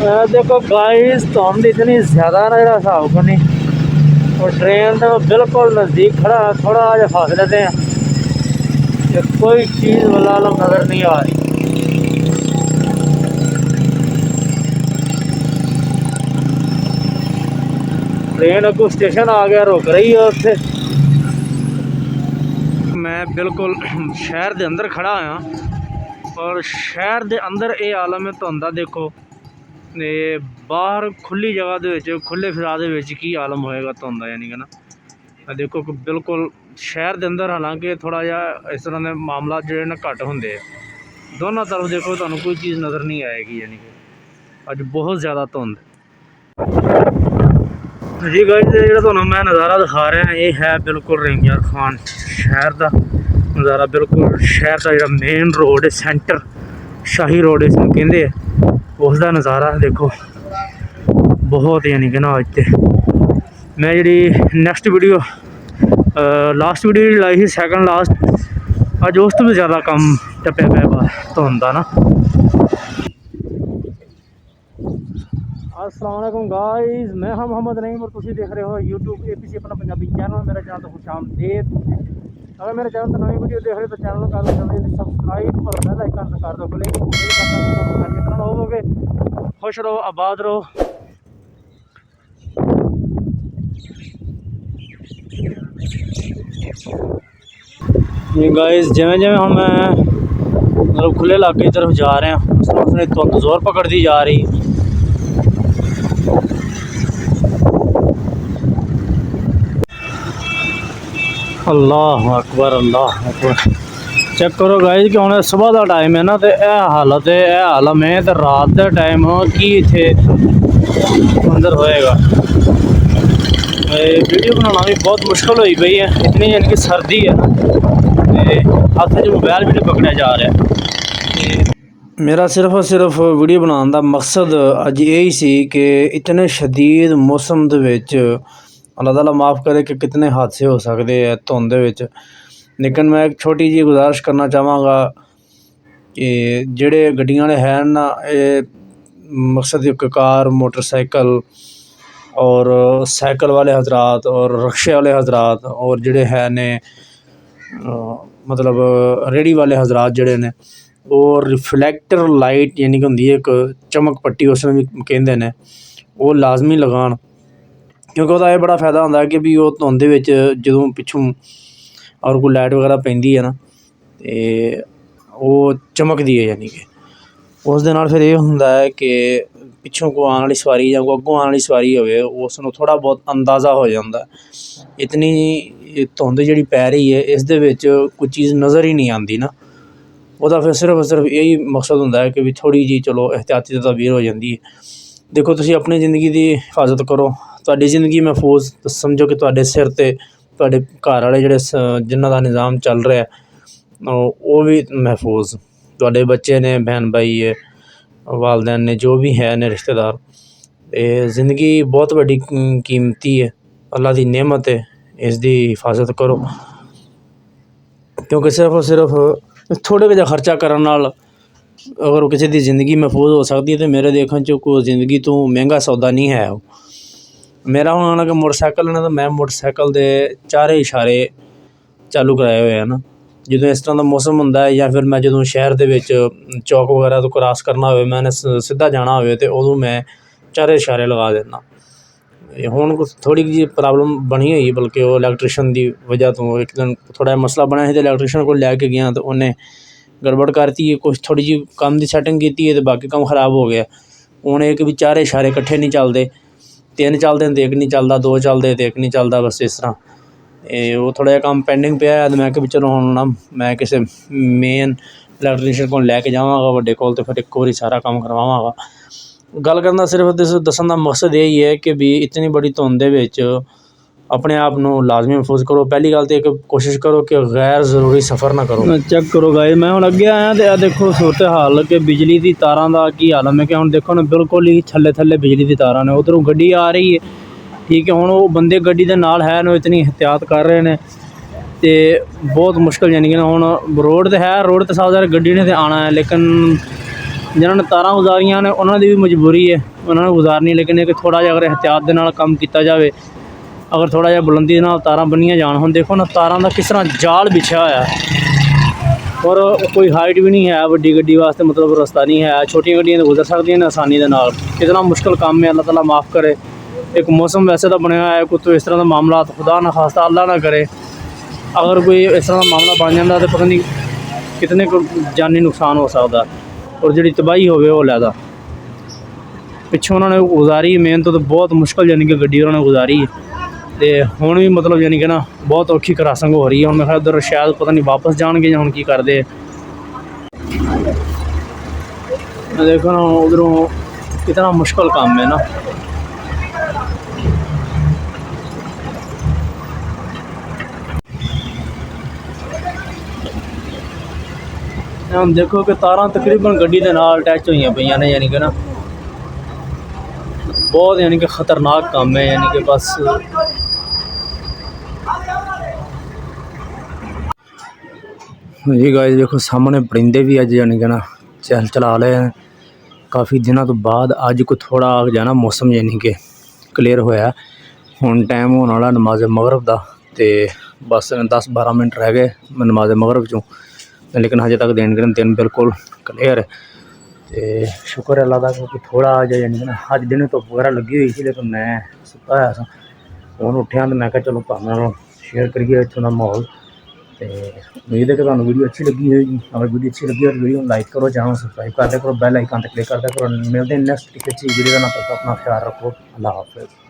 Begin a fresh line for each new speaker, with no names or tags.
देखो गाइस धुंध इतनी ज़्यादा ना जरा हिसाब को नहीं। और ट्रेन तो बिल्कुल नज़दीक खड़ा, थोड़ा जो फासले से कि कोई चीज़ वाला नज़र नहीं आ रही। ट्रेन अगू स्टेशन आ गया, रुक रही है उत्थे। मैं बिल्कुल शहर के अंदर खड़ा हाँ और शहर के अंदर ये आलम है धुंध दा। देखो ये बाहर खुली जगह खुले फिजा की आलम होएगा धुंध दा, यानी कि ना देखो बिल्कुल शहर के अंदर हालांकि थोड़ा जहा इस तरह के मामला जो ना घट होंगे। दोनों तरफ देखो तो कोई चीज़ नज़र नहीं आएगी, यानी कि अज बहुत ज़्यादा धुंध जी। गाइस जो मैं नज़ारा दिखा रहा ये है बिल्कुल रेंजर खान शहर का नज़ारा। बिल्कुल शहर का जो मेन रोड है, सेंटर शाही रोड इसमें कहते हैं, उसका नज़ारा देखो बहुत, यानी कि ना अज मैं जी नैक्सट वीडियो लास्ट वीडियो लाई थी, सैकंड लास्ट, अज उस तो भी ज़्यादा कम टप्पे पे धुंध ना। अस्सलाम वालेकुम गाइस, मैं हम मोहम्मद नईम और तुम देख रहे हो यूट्यूब APC अपना पंजाबी चैनल। मेरा चैनल तो खुशामदीद। अगर मेरे चैनल पर नई वीडियो देख रहे हो तो चैनल को जल्दी सब्सक्राइब और बेल आइकन कर दो। जितना होगे खुश रहो, आबाद रहो। गाइस जिमें जिमें हम मतलब खुले इलाके की तरफ जा रहे हैं उसने धुंध जोर पकड़ती जा रही। अल्लाह अकबर, अल्लाह अकबर। चेक करो गाइस कि हम सुबह का टाइम है ना, तो यह हालत है, यह आलम है, तो रात का टाइम की इतने अंदर होएगा। वीडियो बनाना भी बहुत मुश्किल हुई पई है, इतनी यानी कि सर्दी है ना, हाथ च मोबाइल भी नहीं पकड़ा जा रहा। मेरा सिर्फ और सिर्फ वीडियो बनाने का मकसद अज यही सी कि इतने शदीद मौसम के अल्लाह ताला माफ़ करे कि कितने हादसे हो सकते हैं धुंध विच। लेकिन मैं एक छोटी जी गुजारिश करना चाहांगा कि जेड़े गड्डियां वाले हैं ना, मकसद एक कार, मोटरसाइकिल और साइकिल वाले हजरात और रिक्शे वाले हजरात और जेड़े है ने मतलब रेहड़ी वाले हजरात जेड़े ने, और रिफ्लैक्टर लाइट यानी कि होंदी है एक चमक पट्टी उसमें भी कहते हैं, वो लाजमी लगान। क्योंकि वह यह बड़ा फायदा होंदा है कि भी वो धुंध विच जदों पिछों और कोई लाइट वगैरह पैंदी है ना, तो वो चमकदी है, यानी कि उस दे नाल फिर ये होंदा है कि पिछों को आने वाली सवारी या कोई अगों आने वाली सवारी होवे उसनूं थोड़ा बहुत अंदाज़ा हो जाता है। इतनी धुंध जिहड़ी पै रही है इस दे विच कोई चीज़ नज़र ही नहीं आती ना, वह फिर सिर्फ यही मकसद होंदा है कि भी थोड़ी जी चलो एहतियाती तदबीर हो जाती है। देखो तुसीं अपनी ज़िंदगी की हिफाजत करो, तुहाडी ज़िंदगी महफूज समझो कि तुहाडे सिर ते तुहाडे घर वाले जिहड़े जिन्हां दा निज़ाम चल रहा है वो भी महफूज, तुहाडे बच्चे ने, बहन भाई है, वालदैन ने, जो भी है ने रिश्तेदार। ज़िंदगी बहुत वड्डी कीमती है, अल्लाह दी नेमत है, इसकी हिफाजत करो। क्योंकि सिर्फ और सिर्फ थोड़े जिहा खर्चा करन नाल अगर किसी की ज़िंदगी महफूज हो सकती है तो मेरे देखने च कोई ज़िंदगी तो महंगा सौदा नहीं है। मेरा हुण अगर मोटरसाइकिल ने तो मैं मोटरसाइकिल के चारे इशारे चालू कराए हुए हैं ना, जो इस तरह का मौसम होंदा है या फिर मैं जो शहर के चौक वगैरह तो क्रॉस करना हो, मैंने सीधा जाना हो तो उदों मैं चारे इशारे लगा देना। हुण थोड़ी जी प्रॉब्लम बनी हुई, बल्कि वो इलैक्ट्रीशियन की वजह तो एक दिन थोड़ा मसला बनया तो इलैक्ट्रीशियन को लैके गया तो उन्हें गड़बड़ करती है, कुछ थोड़ी जी काम की सैटिंग की है तो बाकी काम खराब हो गया। हूँ एक भी चारे इशारे कट्ठे नहीं चलते, तीन चलते तो एक नहीं चलता, दो चलते तो एक नहीं चलता, बस इस तरह। वो थोड़ा जिहा काम पेंडिंग पे है तो मैं कि चलो हुण ना मैं किसी मेन इलैक्ट्रीशियन को लैके जावांगा वड्डे कोल, तो फिर एक बारी सारा काम करवावांगा। गल करना सिर्फ दस्सण का मकसद यही है कि भी इतनी बड़ी धुंध दे विच अपने आप को लाजमी महफूज करो। पहली गल तो एक कोशिश करो कि गैर जरूरी सफ़र ना करो। चेक करो गाइस, मैं हुण अगे आया तो देखो सूरत हाल कि बिजली की तारां का की आलम है कि हुण देखो ना बिल्कुल ही थल्ले थल्ले बिजली की तारां ने, उधरों गड्डी आ रही है, ठीक है। हुण वो बंदे गड्डी के नाल है ना, इतनी एहतियात कर रहे हैं तो बहुत मुश्किल, यानी कि हुण रोड तो है, रोड तो साफ सारे गड्डी ने तो आना है, लेकिन जिन्होंने तारां गुजारियां ने उन्होंने भी मजबूरी है ਉਹਨਾਂ ਨੂੰ ਗੁਜ਼ਾਰਨੀ, ਲੇਕਿਨ ਇਹ ਕਿ ਥੋੜ੍ਹਾ ਜਿਹਾ ਅਗਰ ਇਹਤਿਆਤ ਦੇ ਨਾਲ ਕੰਮ ਕੀਤਾ ਜਾਵੇ, ਅਗਰ ਥੋੜ੍ਹਾ ਜਿਹਾ ਬੁਲੰਦੀ ਦੇ ਨਾਲ ਤਾਰਾਂ ਬੰਨੀਆਂ ਜਾਣ। ਹੁਣ ਦੇਖੋ ਨਾ ਤਾਰਾਂ ਦਾ ਕਿਸ ਤਰ੍ਹਾਂ ਜਾਲ ਵਿਛਿਆ ਹੋਇਆ, ਔਰ ਕੋਈ ਹਾਈਟ ਵੀ ਨਹੀਂ ਹੈ ਵੱਡੀ ਗੱਡੀ ਵਾਸਤੇ, ਮਤਲਬ ਰਸਤਾ ਨਹੀਂ ਹੈ, ਛੋਟੀਆਂ ਗੱਡੀਆਂ ਤਾਂ ਗੁਜ਼ਰ ਸਕਦੀਆਂ ਨੇ ਆਸਾਨੀ ਦੇ ਨਾਲ। ਕਿਤਨਾ ਮੁਸ਼ਕਿਲ ਕੰਮ ਹੈ, ਅੱਲਾਹ ਤਾਲਾ ਮਾफ़ करे। एक मौसम वैसे तो बनया है, कोई तो इस तरह का मामला खुदा ना खास्ता अल्लाह ना करे, अगर कोई इस तरह का मामला बन जाता तो पता नहीं कितने को जानी नुकसान हो सकता, और जी तबाही हो लैदा। पिछों उन्होंने गुजारी मेहनत तो बहुत मुश्किल यानी कि गड्डी उन्होंने गुजारी है, तो हुण भी मतलब यानी कि ना बहुत औखी क्रॉसिंग हो रही है। हुण मैं उधर शायद पता नहीं वापस जाएंगे या हुण की करते। देखो ना उधरों कितना मुश्किल काम है ना। हम देखो कि तारां तकरीबन गड्डी दे नाल अटैच होई पईयां ने, यानी कि ना बहुत यानी कि खतरनाक काम है। यानी कि बस जी गाइस देखो सामने परिंदे भी अज यानी कि ना चल चला रहे हैं काफ़ी दिनों तो बाद। अज को थोड़ा जाना मौसम यानी कि क्लीयर होया। हुण टाइम होने वाला नमाज मगरब का, तो बस 10-12 मिनट रह गए नमाज मगरब चों, लेकिन हजे तक दिन बिल्कुल क्लीयर है। तो शुक्र है अल्लाह का, क्योंकि थोड़ा जिहा यानी कि ना अज दिन धुप्प वगैरह लगी हुई थी, लेकिन मैं सुता होया सा, हुण उठिया तो मैं कहा चलो तुहाडे नाल शेयर करिए इत्थों दा माहौल। तो उम्मीद है कि तुहानूं वीडियो अच्छी लगी होगी। अगर वीडियो अच्छी लगी हो तो वीडियो लाइक करो, चैनल सबसक्राइब कर दिया करो, बैल आइकन पर क्लिक कर दिया करो। मिलते हैं नेक्स्ट किसी वीडियो का। ना तब तक अपना ख्याल रखो, अल्लाह हाफिज़।